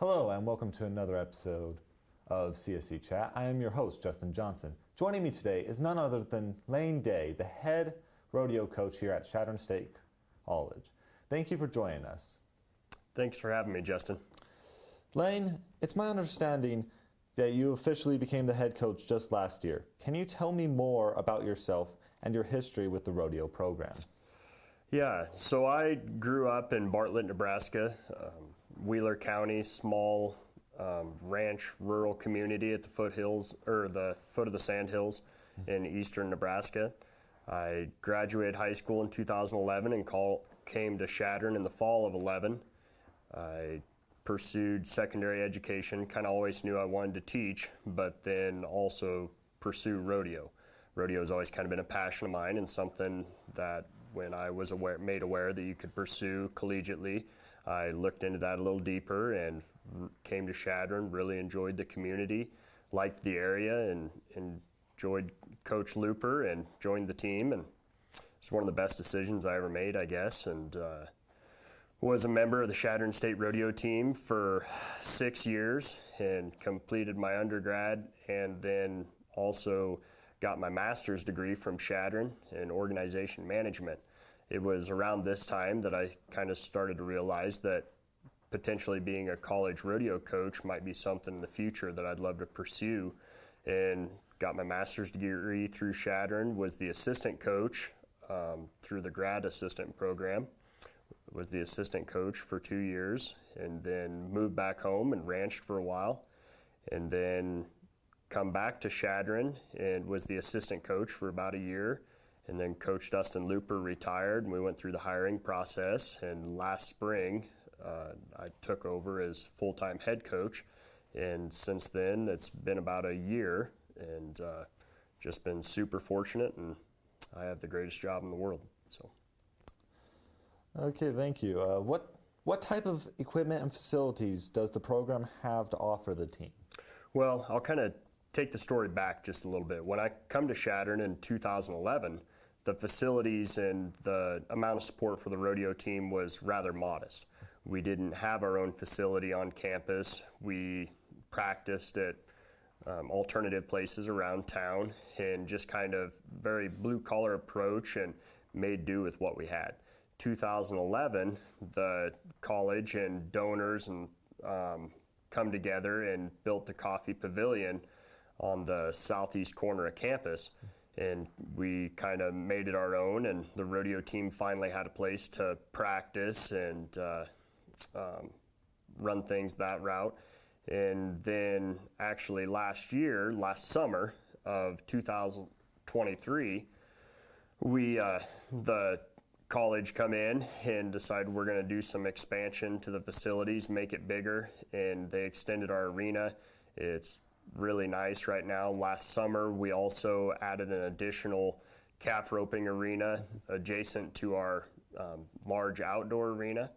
Hello and welcome to another episode of CSC Chat. I am your host, Justin Johnson. Joining me today is none other than Lane Day, the head rodeo coach here at Chadron State College. Thank you for joining us. Thanks for having me, Justin. Lane, it's my understanding that you officially became the head coach just last year. Can you tell me more about yourself and your history with the rodeo program? Yeah, so I grew up in Bartlett, Nebraska, Wheeler County, small ranch rural community at the foothills, or the foot of the Sandhills in eastern Nebraska. I graduated high school in 2011 and came to Chadron in the fall of 11. I pursued secondary education, kind of always knew I wanted to teach, but then also pursue rodeo. Rodeo has always kind of been a passion of mine and something that when I was made aware that you could pursue collegiately, I looked into that a little deeper and came to Chadron, really enjoyed the community, liked the area, and enjoyed Coach Looper and joined the team. And it's one of the best decisions I ever made, I guess. And was a member of the Chadron State Rodeo team for 6 years and completed my undergrad, and then also got my master's degree from Chadron in organization management. It was around this time that I kind of started to realize that potentially being a college rodeo coach might be something in the future that I'd love to pursue, and got my master's degree through Chadron, was the assistant coach through the grad assistant program, was the assistant coach for 2 years, and then moved back home and ranched for a while, and then come back to Chadron and was the assistant coach for about a year. And then Coach Dustin Looper retired, and we went through the hiring process. And last spring, I took over as full-time head coach. And since then, it's been about a year, and just been super fortunate. And I have the greatest job in the world. So. Okay, thank you. What type of equipment and facilities does the program have to offer the team? Well, I'll kind of take the story back just a little bit. When I come to Chadron in 2011, the facilities and the amount of support for the rodeo team was rather modest. We didn't have our own facility on campus. We practiced at alternative places around town and just kind of very blue-collar approach and made do with what we had. 2011, the college and donors and come together and built the Coffee Pavilion on the southeast corner of campus, and we kind of made it our own, and the rodeo team finally had a place to practice and run things that route. And then actually last summer of 2023, the college come in and decided we're going to do some expansion to the facilities, make it bigger, and they extended our arena. It's really nice right now. Last summer, we also added an additional calf roping arena adjacent to our large outdoor arena.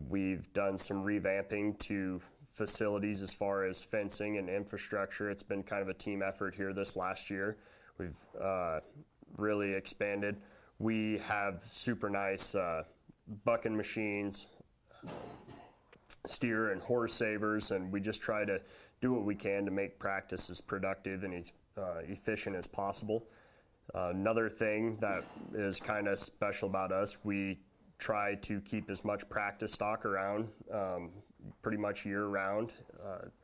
We've done some revamping to facilities as far as fencing and infrastructure. It's been kind of a team effort here this last year. We've really expanded. We have super nice bucking machines, steer and horse savers, and we just try to do what we can to make practice as productive and as efficient as possible. Another thing that is kind of special about us, we try to keep as much practice stock around pretty much year-round.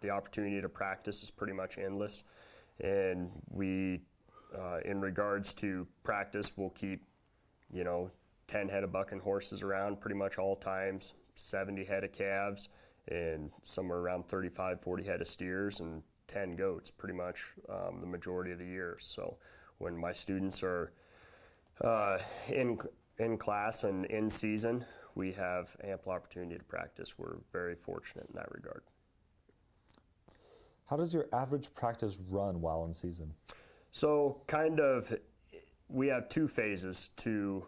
The opportunity to practice is pretty much endless, and we, in regards to practice, we'll keep 10 head of bucking horses around pretty much all times, 70 head of calves, and somewhere around 35, 40 head of steers, and 10 goats pretty much the majority of the year. So when my students are in class and in season, we have ample opportunity to practice. We're very fortunate in that regard. How does your average practice run while in season? So we have two phases to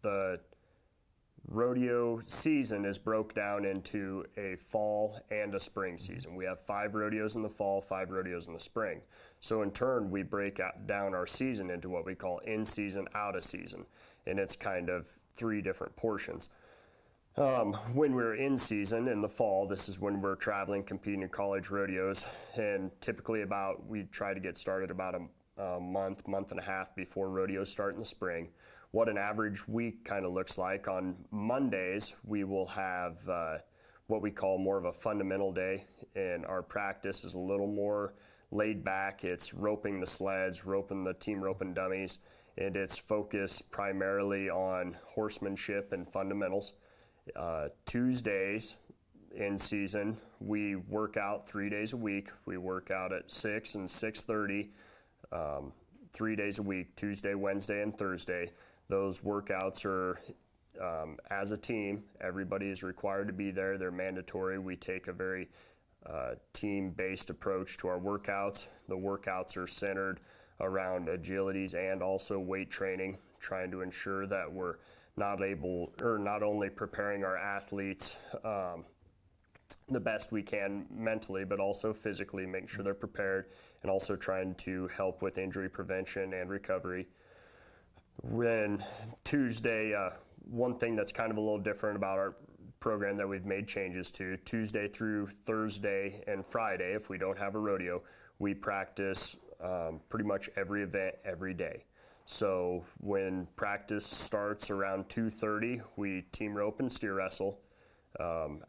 the rodeo season is broke down into a fall and a spring season. We have 5 rodeos in the fall, 5 rodeos in the spring. So in turn, we break down our season into what we call in season, out of season. And it's kind of 3 different portions. When we're in season in the fall, this is when we're traveling, competing in college rodeos, and typically we try to get started about a month and a half before rodeos start in the spring. What an average week kind of looks like: on Mondays, we will have what we call more of a fundamental day, and our practice is a little more laid back. It's roping the sleds, roping the team roping dummies, and it's focused primarily on horsemanship and fundamentals. Tuesdays in season, we work out 3 days a week. We work out at 6 and 6:30, 3 days a week, Tuesday, Wednesday, and Thursday. Those workouts are, as a team, everybody is required to be there. They're mandatory. We take a very team-based approach to our workouts. The workouts are centered around agilities and also weight training, trying to ensure that we're not only preparing our athletes the best we can mentally, but also physically, making sure they're prepared, and also trying to help with injury prevention and recovery. When Tuesday, one thing that's kind of a little different about our program that we've made changes to, Tuesday through Thursday and Friday, if we don't have a rodeo, we practice pretty much every event every day. So when practice starts around 2:30, we team rope and steer wrestle.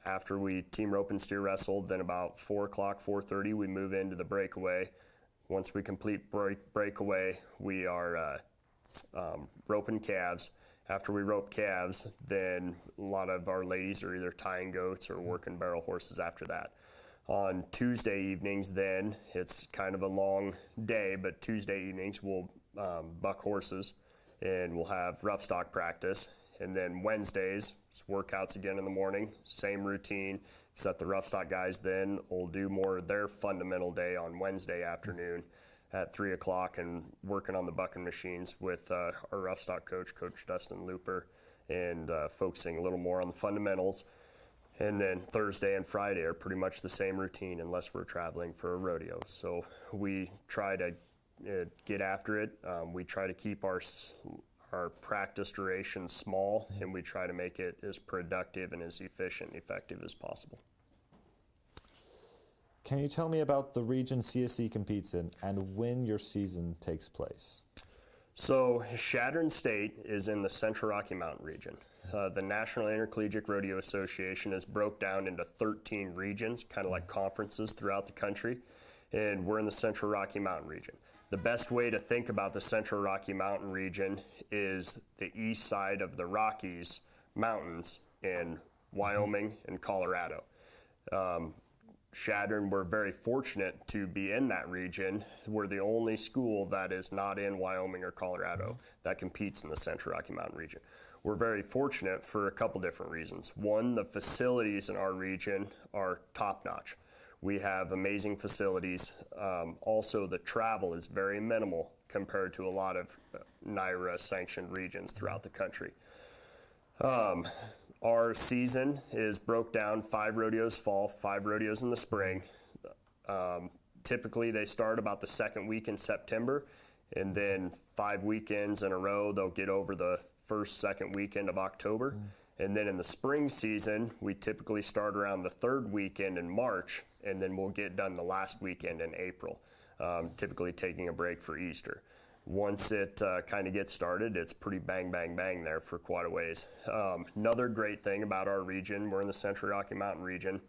After we team rope and steer wrestle, then about 4 o'clock, 4:30, we move into the breakaway. Once we complete breakaway, we are roping calves. After we rope calves, then a lot of our ladies are either tying goats or working barrel horses after that. On Tuesday evenings, then it's kind of a long day, but Tuesday evenings we'll buck horses, and we'll have rough stock practice. And then Wednesdays, it's workouts again in the morning, same routine, except the rough stock guys then will do more of their fundamental day on Wednesday afternoon at 3 o'clock, and working on the bucking machines with our rough stock coach, Coach Dustin Looper, and focusing a little more on the fundamentals. And then Thursday and Friday are pretty much the same routine unless we're traveling for a rodeo. So we try to get after it. We try to keep our practice duration small, and we try to make it as productive and as efficient and effective as possible. Can you tell me about the region CSC competes in and when your season takes place? So Chadron State is in the Central Rocky Mountain region. The National Intercollegiate Rodeo Association is broke down into 13 regions, kind of like conferences throughout the country, and we're in the Central Rocky Mountain region. The best way to think about the Central Rocky Mountain region is the east side of the Rockies Mountains in Wyoming and Colorado. Chadron, we're very fortunate to be in that region. We're the only school that is not in Wyoming or Colorado that competes in the Central Rocky Mountain region. We're very fortunate for a couple different reasons. One, the facilities in our region are top-notch. We have amazing facilities. Also, the travel is very minimal compared to a lot of NYRA-sanctioned regions throughout the country. Our season is broke down 5 rodeos fall, 5 rodeos in the spring. Typically, they start about the second week in September, and then 5 weekends in a row, they'll get over the first, second weekend of October. And then in the spring season, we typically start around the 3rd weekend in March, and then we'll get done the last weekend in April, typically taking a break for Easter. Once it kind of gets started, it's pretty bang, bang, bang there for quite a ways. Another great thing about our region, we're in the Central Rocky Mountain region.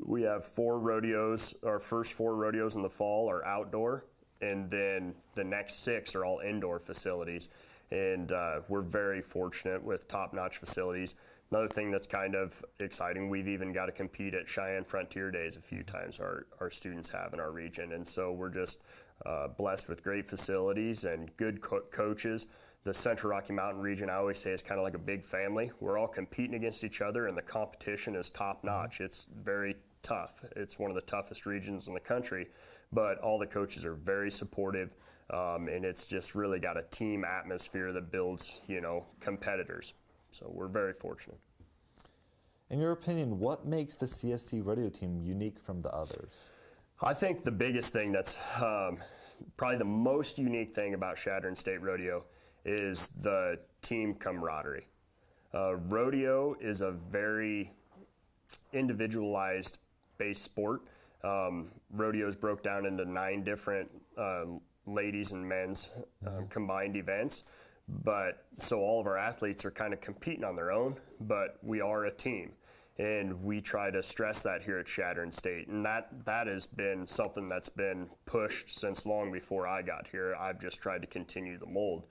We have 4 rodeos. Our first 4 rodeos in the fall are outdoor, and then the next 6 are all indoor facilities. And we're very fortunate with top-notch facilities. Another thing that's kind of exciting, we've even got to compete at Cheyenne Frontier Days a few times, our students have in our region. And so we're just blessed with great facilities and good coaches. The Central Rocky Mountain region, I always say, is kind of like a big family. We're all competing against each other, and the competition is top-notch. It's very tough. It's one of the toughest regions in the country, but all the coaches are very supportive. And it's just really got a team atmosphere that builds, competitors. So we're very fortunate. In your opinion, what makes the CSC rodeo team unique from the others? I think the biggest thing that's probably the most unique thing about Chadron State Rodeo is the team camaraderie. Rodeo is a very individualized based sport. Rodeo's broke down into 9 different ladies and men's combined events. But so all of our athletes are kind of competing on their own, but we are a team. And we try to stress that here at Chadron State. And that has been something that's been pushed since long before I got here. I've just tried to continue the mold.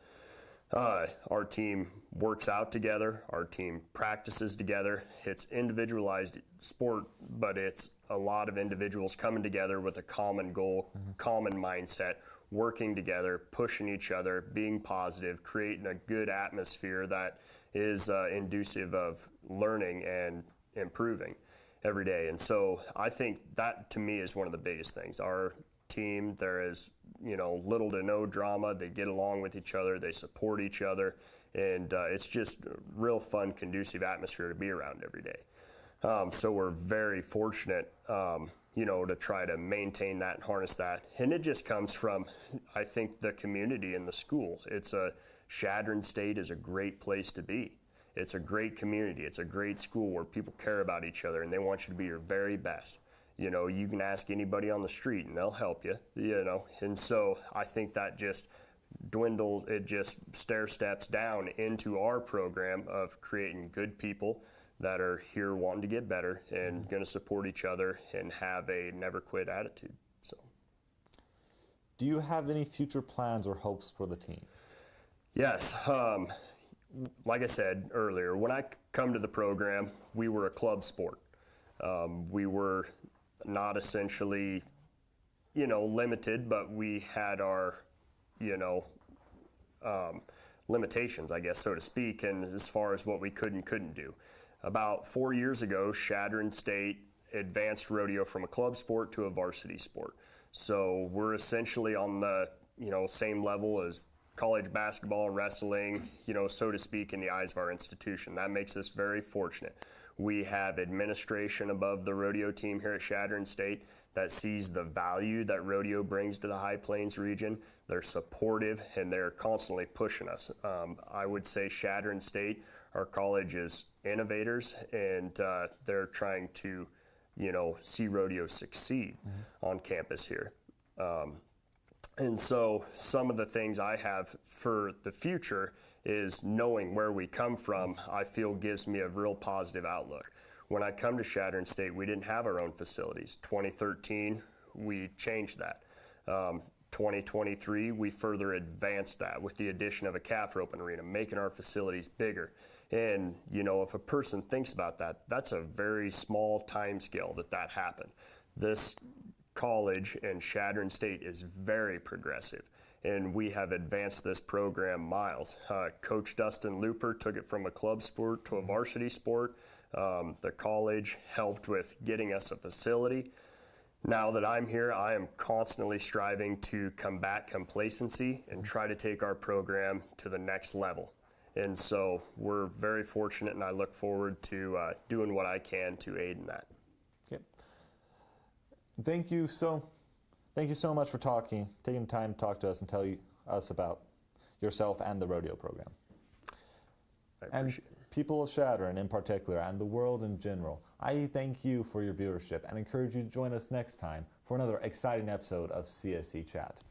Our team works out together. Our team practices together. It's individualized sport, but it's a lot of individuals coming together with a common goal, common mindset, working together, pushing each other, being positive, creating a good atmosphere that is inducive of learning and improving every day. And so I think that to me is one of the biggest things. Our team, there is, little to no drama. They get along with each other, they support each other, and it's just a real fun, conducive atmosphere to be around every day. So we're very fortunate, to try to maintain that and harness that. And it just comes from, I think, the community and the school. Chadron State is a great place to be. It's a great community. It's a great school where people care about each other and they want you to be your very best. You can ask anybody on the street and they'll help you, And so I think that just dwindles, it just stair steps down into our program of creating good people that are here wanting to get better and going to support each other and have a never quit attitude. So, do you have any future plans or hopes for the team? Yes. Like I said earlier, when I come to the program, we were a club sport. We were not essentially, limited, but we had our, limitations, I guess, so to speak, and as far as what we could and couldn't do. About 4 years ago, Chadron State advanced rodeo from a club sport to a varsity sport. So we're essentially on the, same level as college basketball, wrestling, so to speak, in the eyes of our institution. That makes us very fortunate. We have administration above the rodeo team here at Chadron State that sees the value that rodeo brings to the High Plains region. They're supportive and they're constantly pushing us. I would say Chadron State, our college, is innovators, and they're trying to, see rodeo succeed on campus here. And so some of the things I have for the future is knowing where we come from, I feel gives me a real positive outlook. When I come to Chadron State, we didn't have our own facilities. 2013, we changed that. 2023, we further advanced that with the addition of a calf roping arena, making our facilities bigger. And, if a person thinks about that, that's a very small time scale that happened. This college and Chadron State is very progressive, and we have advanced this program miles. Coach Dustin Looper took it from a club sport to a varsity sport. The college helped with getting us a facility. Now that I'm here, I am constantly striving to combat complacency and try to take our program to the next level. And so we're very fortunate, and I look forward to doing what I can to aid in that. Yep. Thank you so much for taking the time to talk to us and tell us about yourself and the rodeo program. I appreciate it. People of Chadron in particular, and the world in general, I thank you for your viewership and encourage you to join us next time for another exciting episode of CSC Chat.